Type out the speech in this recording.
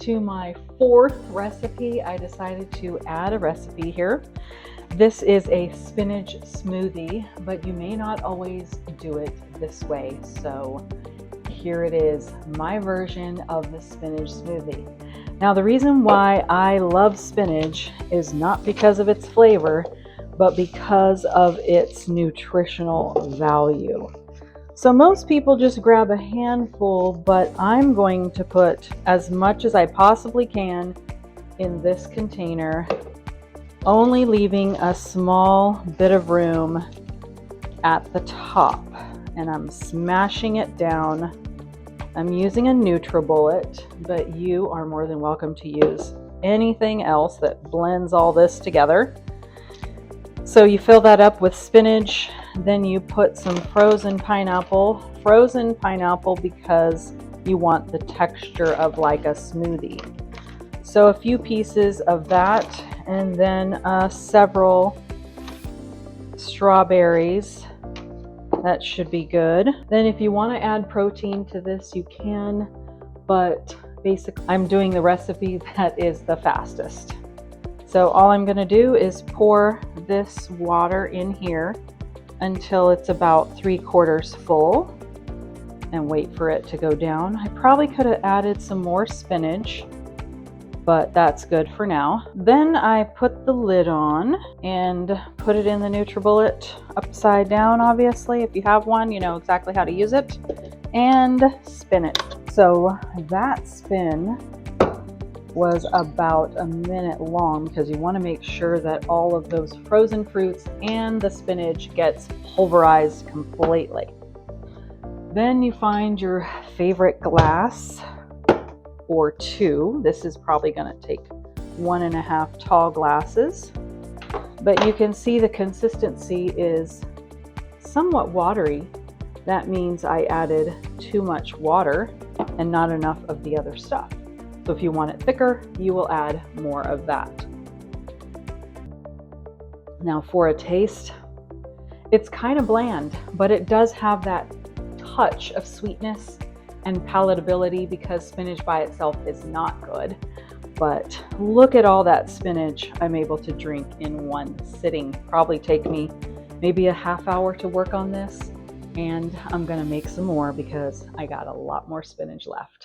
to my fourth recipe. I decided to add a recipe here. This is a spinach smoothie, but you may not always do it this way. So here it is, my version of the spinach smoothie. Now, the reason why I love spinach is not because of its flavor, but because of its nutritional value. So most people just grab a handful, but I'm going to put as much as I possibly can in this container, only leaving a small bit of room at the top. And I'm smashing it down. I'm using a NutriBullet, but you are more than welcome to use anything else that blends all this together. So you fill that up with spinach, then you put some frozen pineapple because you want the texture of like a smoothie. So a few pieces of that, and then several strawberries. That should be good. Then if you want to add protein to this, you can, but basically I'm doing the recipe that is the fastest. So all I'm going to do is pour this water in here until it's about 3/4 full and wait for it to go down. I probably could have added some more spinach, but that's good for now. Then I put the lid on and put it in the NutriBullet upside down. Obviously, if you have one, you know exactly how to use it, and spin it. So that spin was about a minute long because you want to make sure that all of those frozen fruits and the spinach gets pulverized completely. Then you find your favorite glass or two. This is probably going to take 1.5 tall glasses, but you can see the consistency is somewhat watery. That means I added too much water and not enough of the other stuff. So if you want it thicker, you will add more of that. Now for a taste, it's kind of bland, but it does have that touch of sweetness and palatability because spinach by itself is not good. But look at all that spinach I'm able to drink in one sitting. Probably take me maybe a half hour to work on this, and I'm gonna make some more because I got a lot more spinach left.